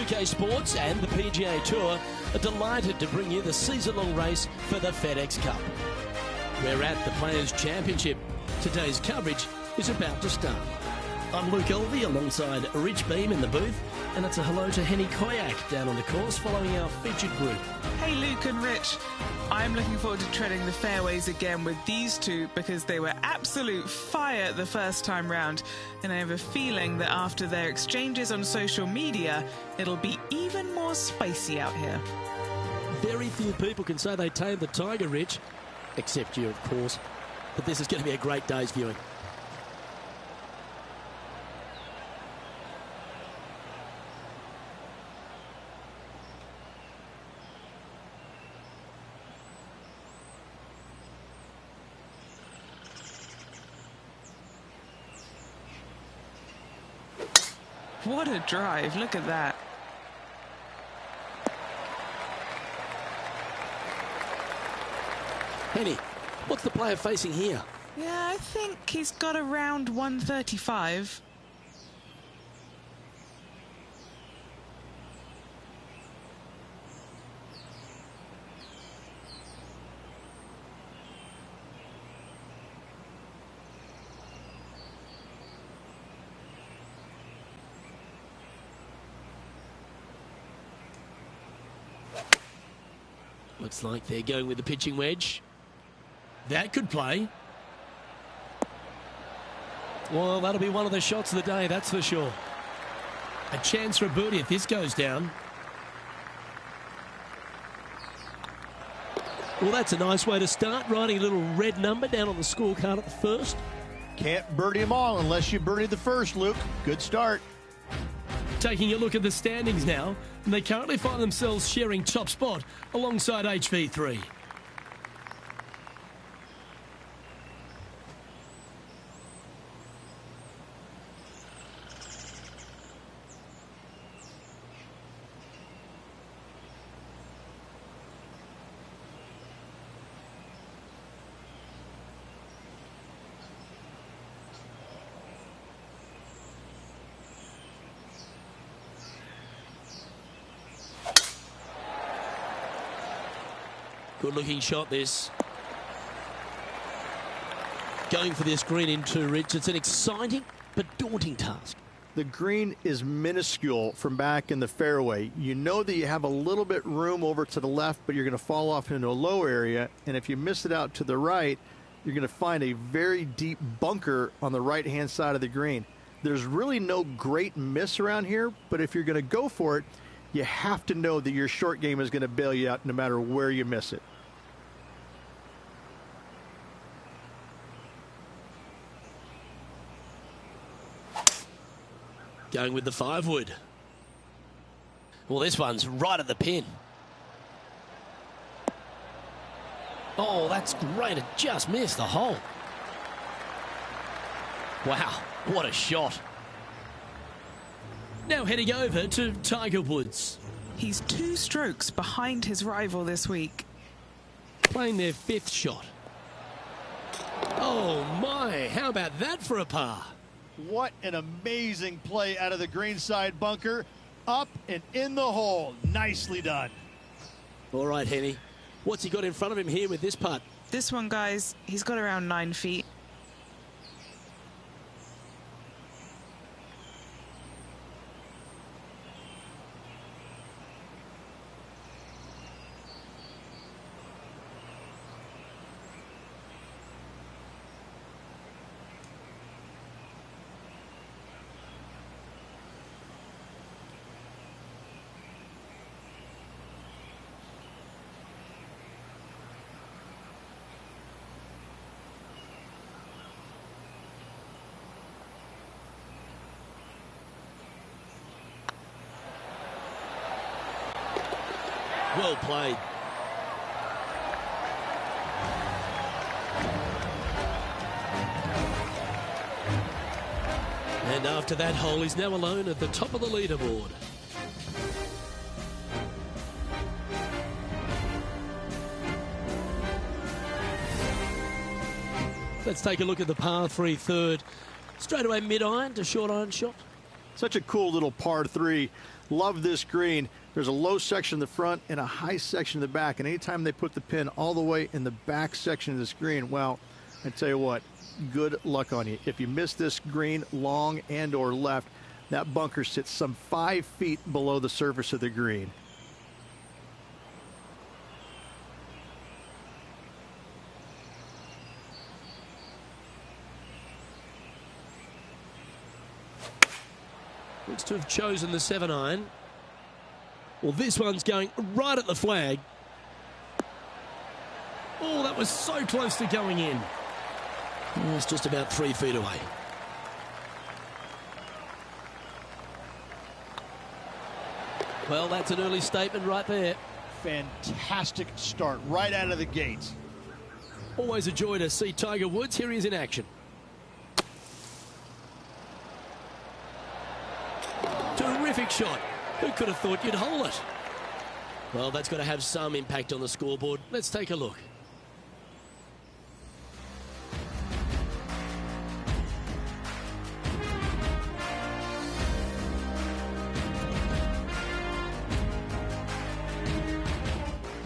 UK Sports and the PGA Tour are delighted to bring you the season-long race for the FedEx Cup. We're at the Players' Championship. Today's coverage is about to start. I'm Luke Elvey alongside Rich Beam in the booth, and it's a hello to Henny Koyak down on the course following our featured group. Hey Luke and Rich, I'm looking forward to treading the fairways again with these two because they were absolute fire the first time round, and I have a feeling that after their exchanges on social media, it'll be even more spicy out here. Very few people can say they tamed the tiger, Rich, except you, of course, but this is going to be a great day's viewing. What a drive, look at that. Henny, what's the player facing here? Yeah, I think he's got around 135. Looks like they're going with the pitching wedge. That could play. Well, that'll be one of the shots of the day, that's for sure. A chance for a birdie if this goes down. Well, that's a nice way to start, writing a little red number down on the scorecard at the first. Can't birdie them all unless you birdie the first, Luke. Good start. Taking a look at the standings now, and they currently find themselves sharing top spot alongside HV3. Good looking shot this. Going for this green in two, Rich. It's an exciting but daunting task. The green is minuscule from back in the fairway. You know that you have a little bit room over to the left, but you're going to fall off into a low area. And if you miss it out to the right, you're going to find a very deep bunker on the right-hand side of the green. There's really no great miss around here, but if you're going to go for it, you have to know that your short game is going to bail you out no matter where you miss it. Going with the 5-wood. Well, this one's right at the pin. Oh, that's great. It just missed the hole. Wow, what a shot. Now heading over to Tiger Woods. He's 2 strokes behind his rival this week. Playing their 5th shot. Oh my, how about that for a par? What an amazing play out of the greenside bunker. Up and in the hole. Nicely done. All right, Henny. What's he got in front of him here with this putt? This one, guys, he's got around 9 feet. Well played. And after that hole, he's now alone at the top of the leaderboard. Let's take a look at the par 3 third. Straight away mid-iron to short iron shot. Such a cool little par 3. Love this green. There's a low section in the front and a high section in the back. And anytime they put the pin all the way in the back section of this green, well, I tell you what, good luck on you. If you miss this green long and or left, that bunker sits some 5 feet below the surface of the green. Looks to have chosen the 7-iron. Well, this one's going right at the flag. Oh, that was so close to going in. Oh, it's just about 3 feet away. Well, that's an early statement right there. Fantastic start right out of the gates. Always a joy to see Tiger Woods. Here he is in action. Terrific shot. Who could have thought you'd hole it? Well, that's got to have some impact on the scoreboard. Let's take a look.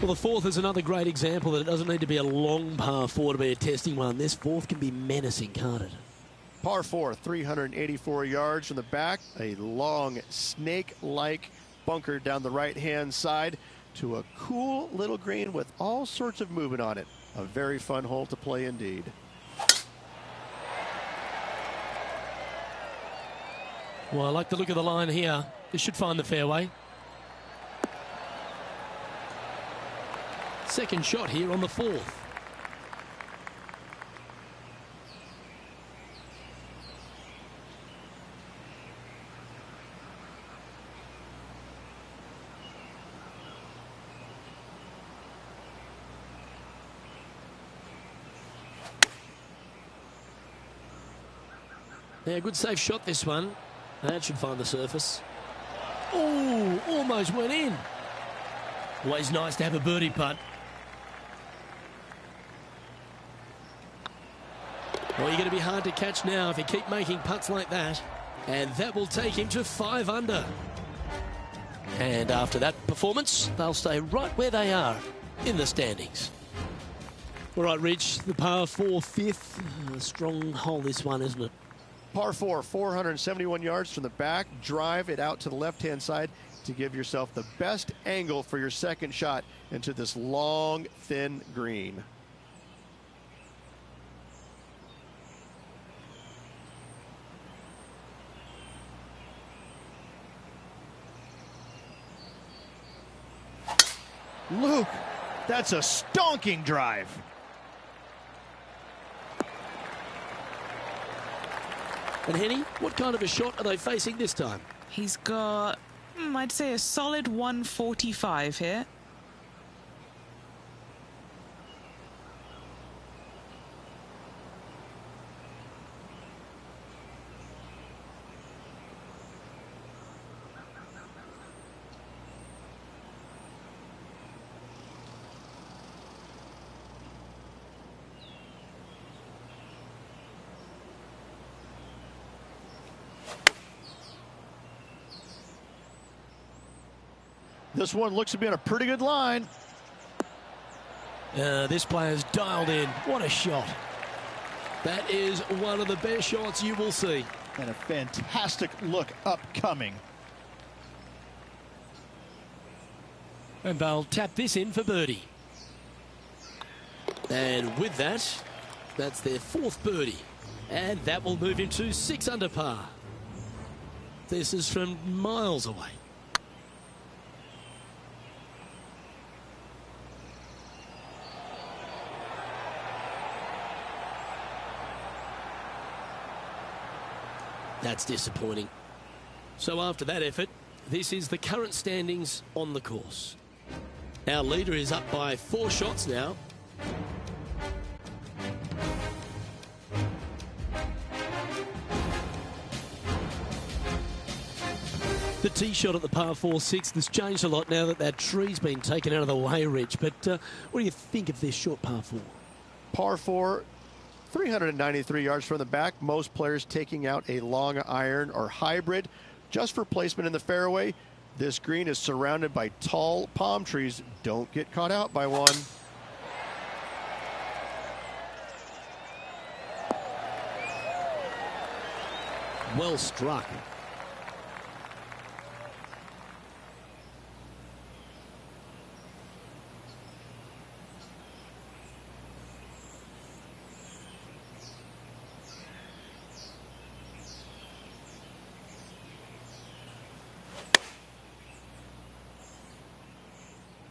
Well, the fourth is another great example that it doesn't need to be a long par 4 to be a testing one. This fourth can be menacing, can't it? Par 4, 384 yards from the back. A long snake-like bunker down the right-hand side to a cool little green with all sorts of movement on it. A very fun hole to play indeed. Well, I like the look of the line here. This should find the fairway. Second shot here on the fourth. Yeah, good safe shot this one. That should find the surface. Oh, almost went in. Always nice to have a birdie putt. Well, you're going to be hard to catch now if you keep making putts like that. And that will take him to 5 under. And after that performance, they'll stay right where they are in the standings. All right, Rich, the par 4 fifth. A strong hole this one, isn't it? Par 4, 471 yards from the back. Drive it out to the left-hand side to give yourself the best angle for your second shot into this long, thin green. Luke, that's a stonking drive. And Henny, what kind of a shot are they facing this time? He's got, I'd say, a solid 145 here. This one looks to be in a pretty good line. This player's dialed in. What a shot. That is one of the best shots you will see. And a fantastic look upcoming. And they'll tap this in for birdie. And with that, that's their 4th birdie. And that will move him to 6 under par. This is from miles away. That's disappointing. So after that effort, this is the current standings on the course. Our leader is up by 4 shots now. The tee shot at the par 4 6th has changed a lot now that that tree's been taken out of the way, Rich. But what do you think of this short par 4? Par 4, 393 yards from the back. Most players taking out a long iron or hybrid. Just for placement in the fairway, this green is surrounded by tall palm trees. Don't get caught out by one. Well struck.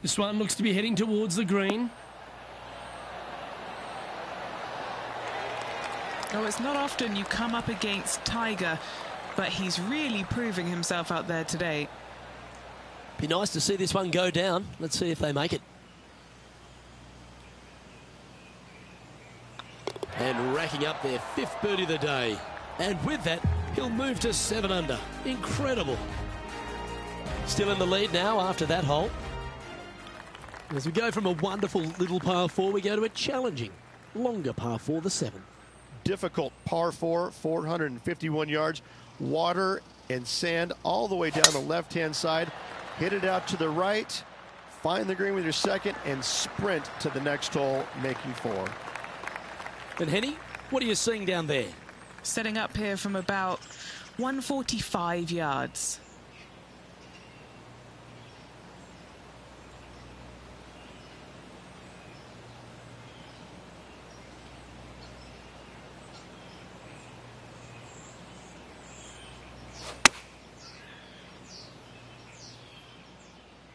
This one looks to be heading towards the green. Oh, it's not often you come up against Tiger, but he's really proving himself out there today. Be nice to see this one go down. Let's see if they make it. And racking up their 5th birdie of the day. And with that, he'll move to 7 under. Incredible. Still in the lead now after that hole. As we go from a wonderful little par 4, we go to a challenging, longer par 4, the 7th. Difficult par 4, 451 yards. Water and sand all the way down the left-hand side. Hit it out to the right. Find the green with your second and sprint to the next hole, making 4. And Henny, what are you seeing down there? Setting up here from about 145 yards.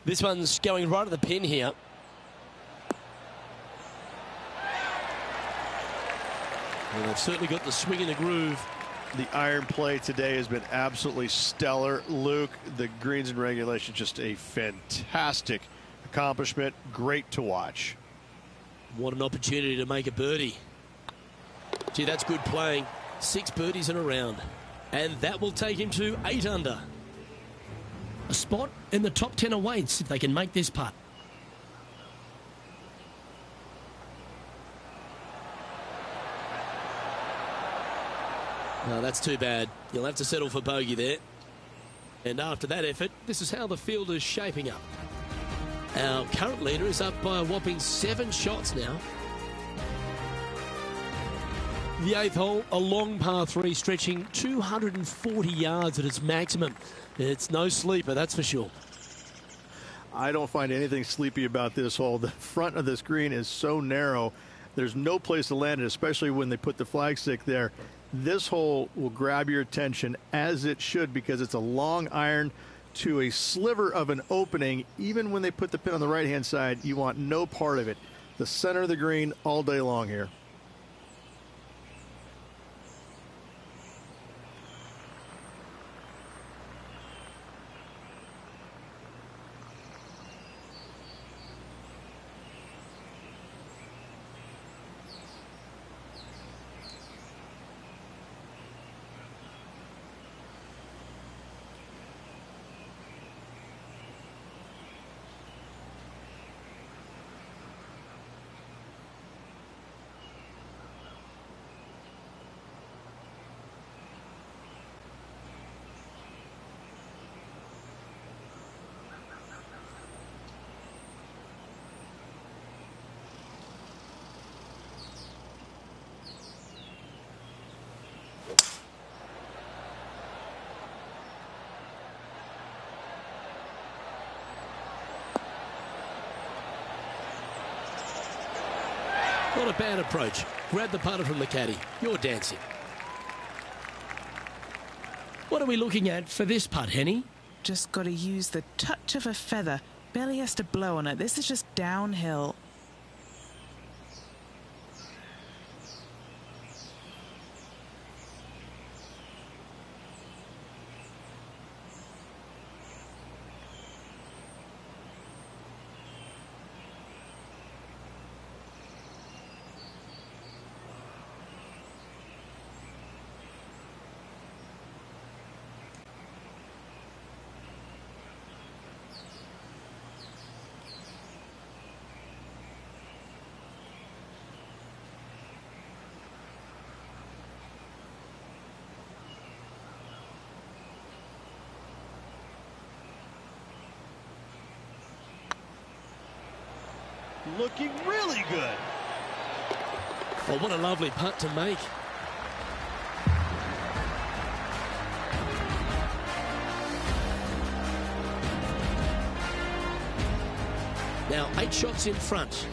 This one's going right at the pin here. And they've certainly got the swing in the groove. The iron play today has been absolutely stellar. Luke, the greens in regulation, just a fantastic accomplishment. Great to watch. What an opportunity to make a birdie. Gee, that's good playing. 6 birdies in a round. And that will take him to 8 under. A spot in the top 10 awaits if they can make this putt. No, that's too bad. You'll have to settle for bogey there. And after that effort, this is how the field is shaping up. Our current leader is up by a whopping 7 shots now. The 8th hole, a long par 3 stretching 240 yards at its maximum. It's no sleeper, that's for sure. I don't find anything sleepy about this hole. The front of this green is so narrow. There's no place to land it, especially when they put the flagstick there. This hole will grab your attention, as it should, because it's a long iron to a sliver of an opening. Even when they put the pin on the right-hand side, you want no part of it. The center of the green all day long here. Not a bad approach. Grab the putter from the caddy. You're dancing. What are we looking at for this putt, Henny? Just got to use the touch of a feather. Barely has to blow on it. This is just downhill. looking really good. Well, what a lovely putt to make. Now 8 shots in front.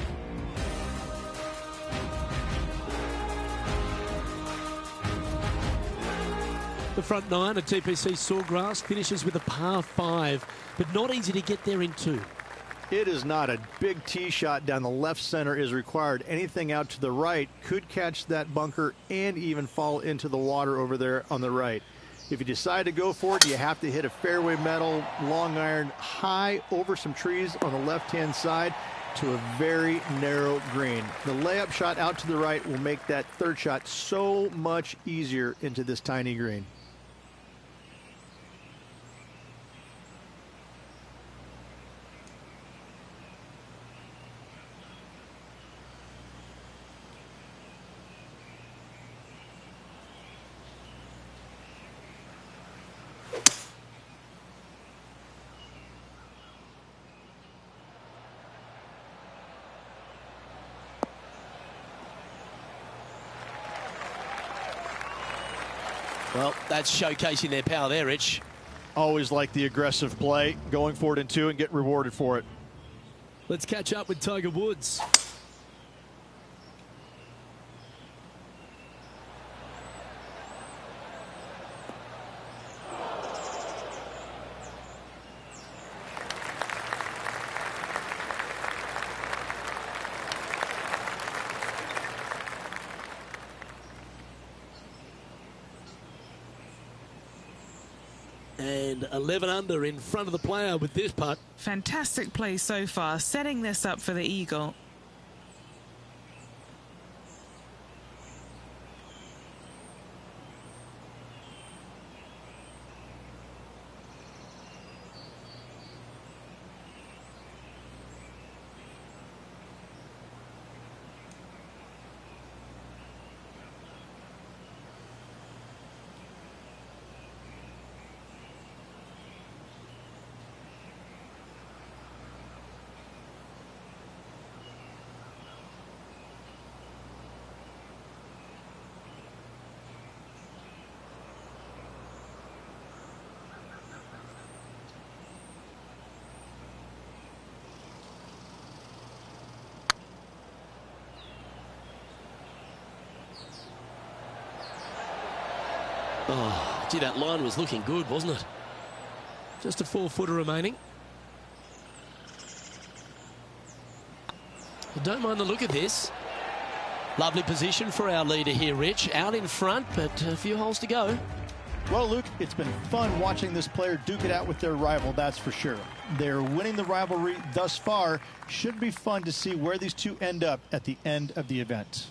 The front 9 at TPC Sawgrass finishes with a par 5, but not easy to get there in 2. It is not. A big tee shot down the left center is required. Anything out to the right could catch that bunker and even fall into the water over there on the right. If you decide to go for it, you have to hit a fairway metal long iron high over some trees on the left-hand side to a very narrow green. The layup shot out to the right will make that third shot so much easier into this tiny green. Well, that's showcasing their power there, Rich. Always like the aggressive play, going for it in 2 and get rewarded for it. Let's catch up with Tiger Woods. And 11 under in front of the player with this putt. Fantastic play so far, setting this up for the eagle. Oh, gee, that line was looking good, wasn't it? Just a 4-footer remaining. Well, don't mind the look of this. Lovely position for our leader here, Rich. Out in front, but a few holes to go. Well, Luke, it's been fun watching this player duke it out with their rival, that's for sure. They're winning the rivalry thus far. Should be fun to see where these two end up at the end of the event.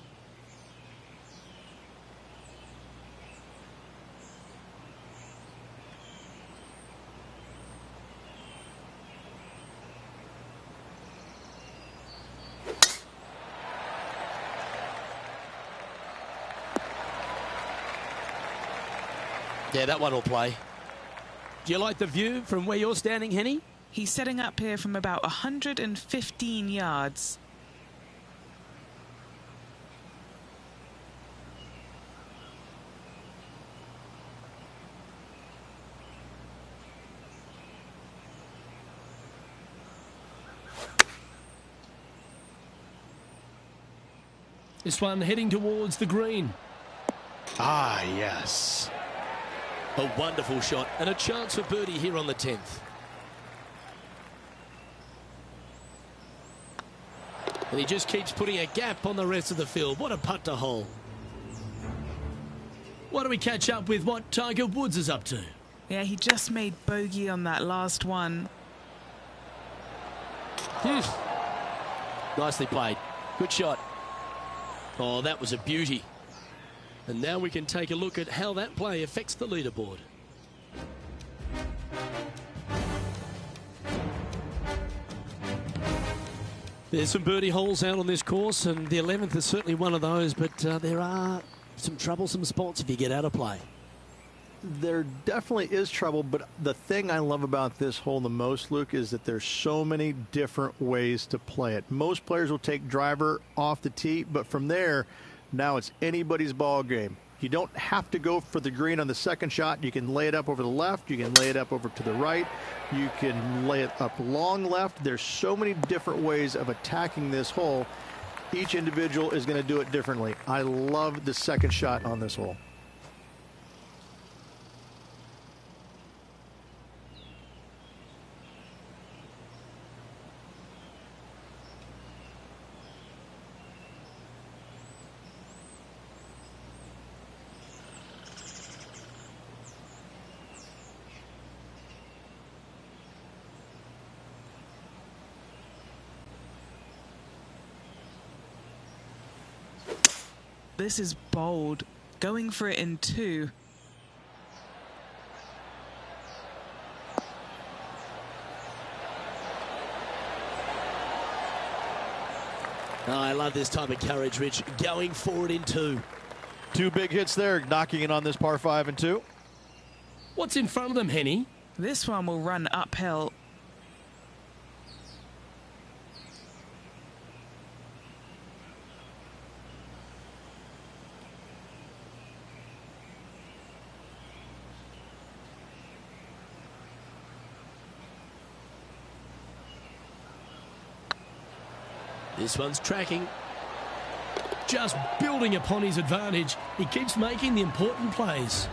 Yeah, that one will play. Do you like the view from where you're standing, Henny? He's setting up here from about 115 yards. This one heading towards the green. Ah, yes. A wonderful shot and a chance for birdie here on the 10th. And he just keeps putting a gap on the rest of the field. What a putt to hole. Why don't we catch up with what Tiger Woods is up to? Yeah, he just made bogey on that last one. Nicely played. Good shot. Oh, that was a beauty. And now we can take a look at how that play affects the leaderboard. There's some birdie holes out on this course, and the 11th is certainly one of those, but there are some troublesome spots if you get out of play. There definitely is trouble, but the thing I love about this hole the most, Luke, is that there's so many different ways to play it. Most players will take driver off the tee, but from there, now it's anybody's ball game. You don't have to go for the green on the second shot. You can lay it up over the left. You can lay it up over to the right. You can lay it up long left. There's so many different ways of attacking this hole. Each individual is going to do it differently. I love the second shot on this hole. This is bold, going for it in 2. Oh, I love this type of courage, Rich, going for it in 2. 2 big hits there, knocking in on this par 5 and 2. What's in front of them, Henny? This one will run uphill. This one's tracking. Just building upon his advantage. He keeps making the important plays.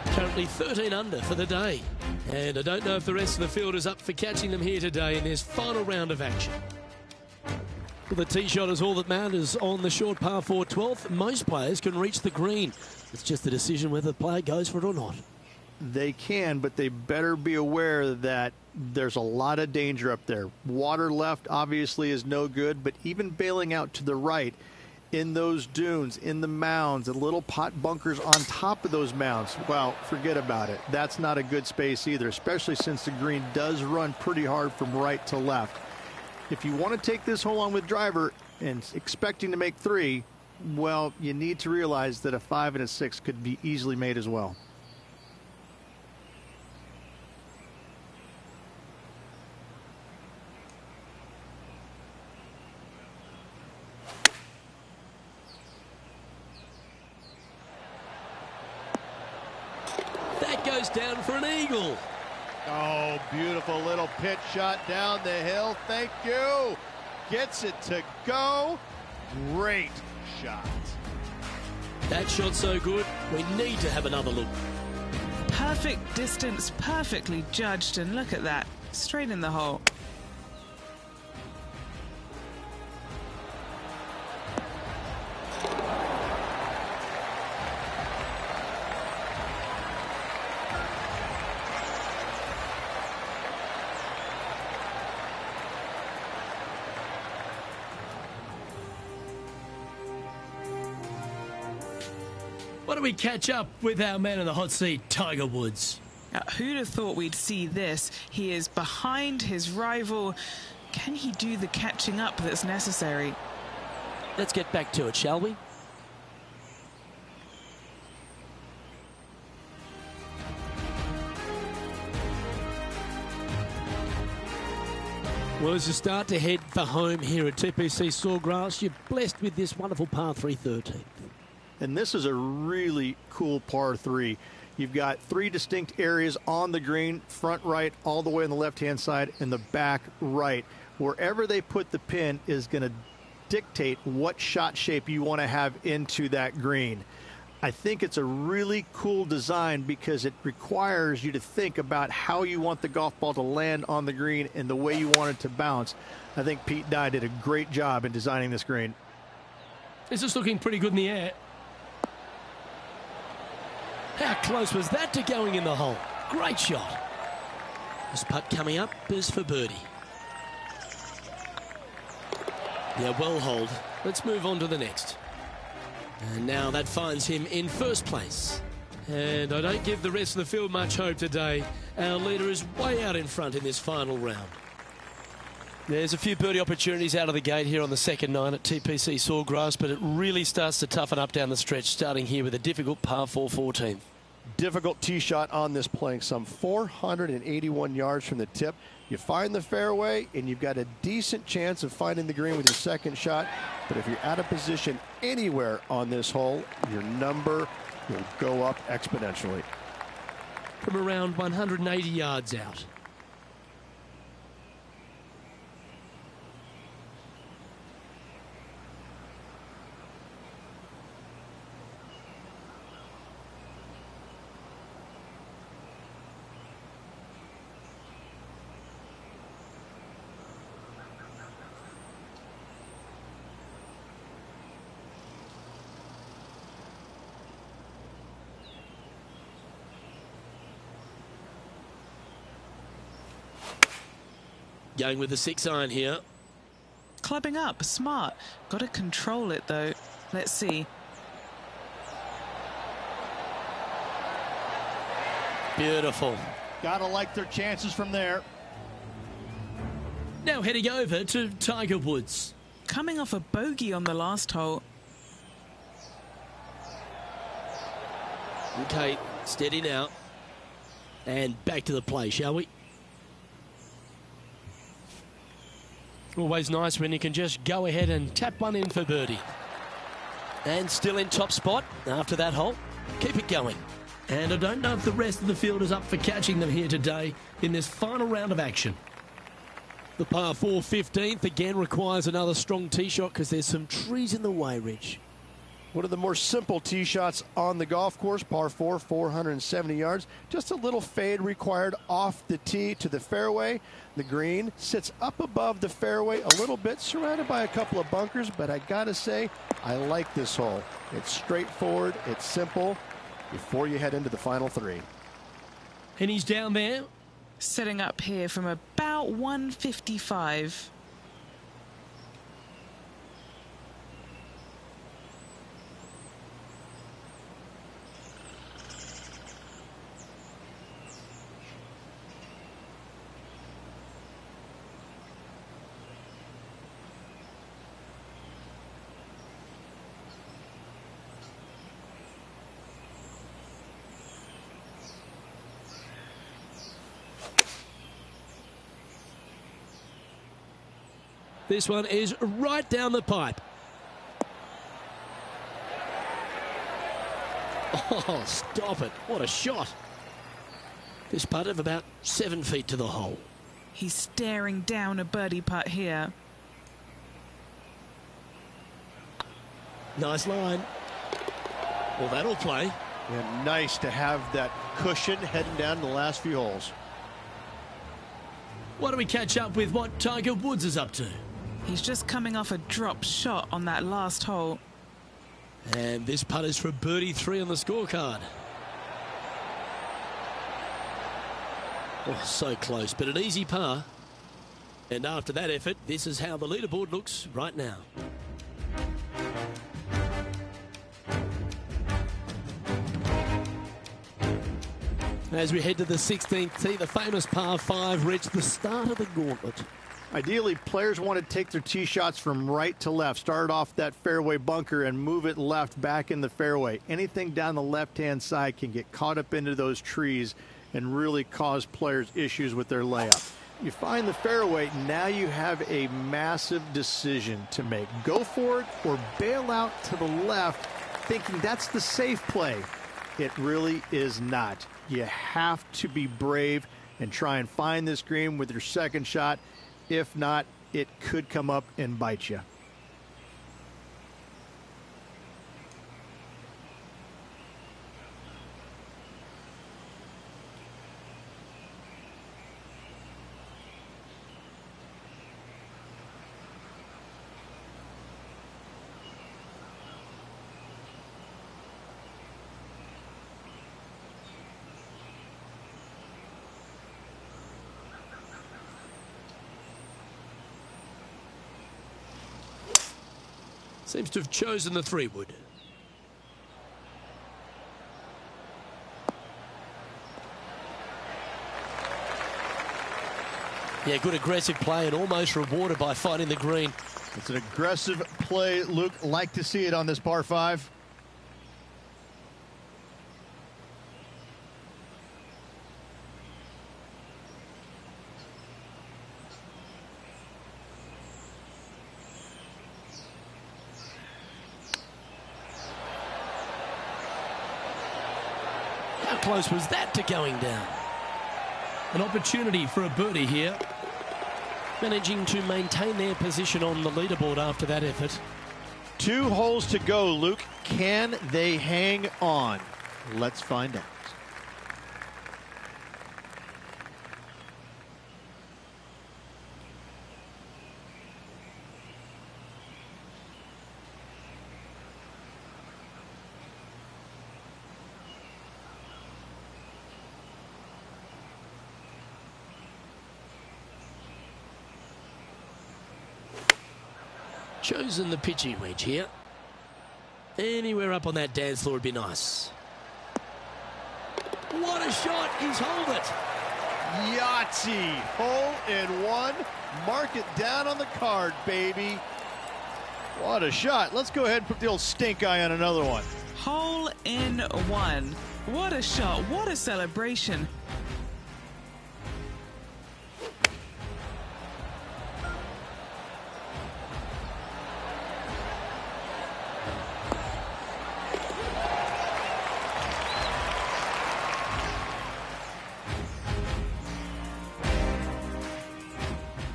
Currently 13 under for the day. And I don't know if the rest of the field is up for catching them here today in this final round of action. Well, the tee shot is all that matters on the short par 4 12th. Most players can reach the green. It's just the decision whether the player goes for it or not. They can, but they better be aware that there's a lot of danger up there. Water left obviously is no good, but even bailing out to the right in those dunes, in the mounds, and little pot bunkers on top of those mounds, well, forget about it. That's not a good space either, especially since the green does run pretty hard from right to left. If you want to take this hole on with driver and expecting to make 3, well, you need to realize that a 5 and a 6 could be easily made as well. Goes down for an eagle. Oh, beautiful little pitch shot down the hill. Thank you. Gets it to go. Great shot. That shot so good, we need to have another look. Perfect distance, perfectly judged, and look at that. Straight in the hole. Why don't we catch up with our man in the hot seat, Tiger Woods? Who'd have thought we'd see this? He is behind his rival. Can he do the catching up that's necessary? Let's get back to it, shall we? Well, as you start to head for home here at TPC Sawgrass, you're blessed with this wonderful par 3 13th. And this is a really cool par 3. You've got 3 distinct areas on the green, front right, all the way on the left-hand side, and the back right. Wherever they put the pin is going to dictate what shot shape you want to have into that green. I think it's a really cool design because it requires you to think about how you want the golf ball to land on the green and the way you want it to bounce. I think Pete Dye did a great job in designing this green. This is looking pretty good in the air. How close was that to going in the hole? Great shot. This putt coming up is for birdie. Yeah, well holed. Let's move on to the next. And now that finds him in first place. And I don't give the rest of the field much hope today. Our leader is way out in front in this final round. There's a few birdie opportunities out of the gate here on the second 9 at TPC Sawgrass, but it really starts to toughen up down the stretch, starting here with a difficult par 4 14. Difficult tee shot on this, playing some 481 yards from the tip. You find the fairway, and you've got a decent chance of finding the green with your second shot. But if you're out of position anywhere on this hole, your number will go up exponentially. From around 180 yards out. Going with the 6-iron here. Clubbing up, smart. Got to control it though. Let's see. Beautiful. Gotta like their chances from there. Now heading over to Tiger Woods. Coming off a bogey on the last hole. Okay, steady now. And back to the play, shall we? Always nice when you can just go ahead and tap one in for birdie. And still in top spot after that hole. Keep it going. And I don't know if the rest of the field is up for catching them here today in this final round of action. The par 4 15th again requires another strong tee shot because there's some trees in the way, Rich. One of the more simple tee shots on the golf course, par 4, 470 yards. Just a little fade required off the tee to the fairway. The green sits up above the fairway a little bit, surrounded by a couple of bunkers, but I gotta say, I like this hole. It's straightforward, it's simple, before you head into the final 3. And he's down there. Setting up here from about 155. This one is right down the pipe. Oh, stop it. What a shot. This putt of about 7 feet to the hole. He's staring down a birdie putt here. Nice line. Well, that'll play. And nice to have that cushion heading down the last few holes. Why don't we catch up with what Tiger Woods is up to? He's just coming off a drop shot on that last hole. And this putt is for birdie 3 on the scorecard. Oh, so close, but an easy par. And after that effort, this is how the leaderboard looks right now. As we head to the 16th tee, the famous par 5 reached the start of the gauntlet. Ideally, players want to take their tee shots from right to left. Start off that fairway bunker and move it left back in the fairway. Anything down the left-hand side can get caught up into those trees and really cause players issues with their layup. You find the fairway, now you have a massive decision to make. Go for it or bail out to the left, thinking that's the safe play. It really is not. You have to be brave and try and find this green with your second shot. If not, it could come up and bite you. Seems to have chosen the 3-wood. Yeah, good aggressive play and almost rewarded by finding the green. It's an aggressive play, Luke. Like to see it on this par 5. How close was that to going down? An opportunity for a birdie here. Managing to maintain their position on the leaderboard after that effort. 2 holes to go, Luke. Can they hang on? Let's find out. Chosen the pitching wedge here. Anywhere up on that dance floor would be nice. What a shot. He's holed it. Yahtzee. Hole in one. Mark it down on the card, baby. What a shot. Let's go ahead and put the old stink eye on another one. Hole in one. What a shot. What a celebration.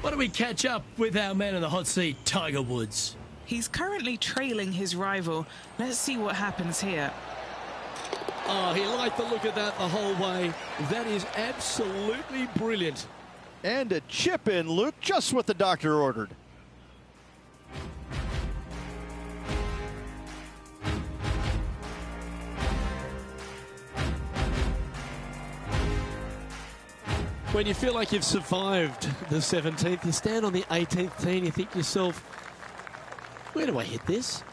Why don't we catch up with our man in the hot seat, Tiger Woods? He's currently trailing his rival. Let's see what happens here. Oh, he liked the look of that the whole way. That is absolutely brilliant. And a chip in, Luke, just what the doctor ordered. When you feel like you've survived the 17th, you stand on the 18th tee and you think to yourself, where do I hit this?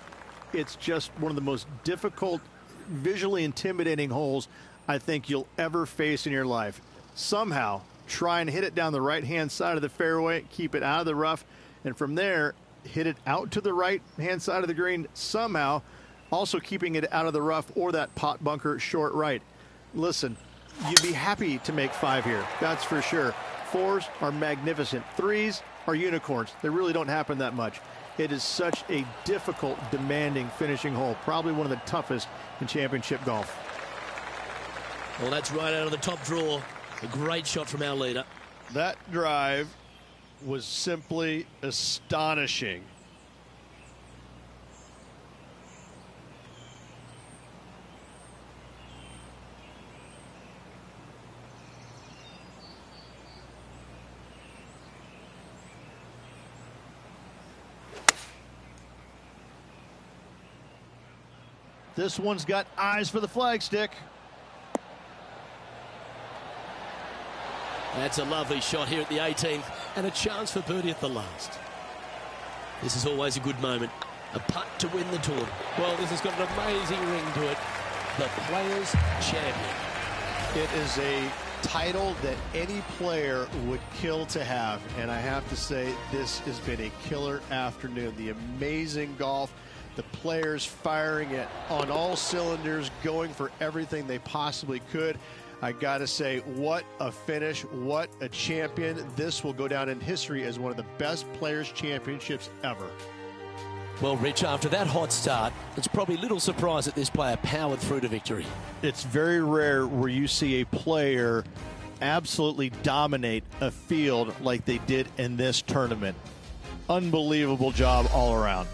It's just one of the most difficult, visually intimidating holes I think you'll ever face in your life. Somehow, try and hit it down the right-hand side of the fairway, keep it out of the rough, and from there, hit it out to the right-hand side of the green somehow, also keeping it out of the rough or that pot bunker short right. Listen, you'd be happy to make 5 here, that's for sure. 4s are magnificent. 3s are unicorns. They really don't happen that much. It is such a difficult, demanding finishing hole, probably one of the toughest in championship golf. Well, that's right out of the top drawer. A great shot from our leader. That drive was simply astonishing. This one's got eyes for the flagstick. That's a lovely shot here at the 18th and a chance for birdie at the last. This is always a good moment. A putt to win the tournament. Well, this has got an amazing ring to it. The Players' Champion. It is a title that any player would kill to have, and I have to say this has been a killer afternoon. The amazing golf, the players firing it on all cylinders, going for everything they possibly could. I gotta say, what a finish, what a champion. This will go down in history as one of the best Players' Championships ever. Well, Rich, after that hot start, it's probably little surprise that this player powered through to victory. It's very rare where you see a player absolutely dominate a field like they did in this tournament. Unbelievable job all around.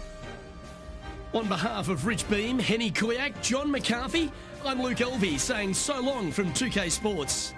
On behalf of Rich Beam, Henny Kuyak, John McCarthy, I'm Luke Elvey saying so long from 2K Sports.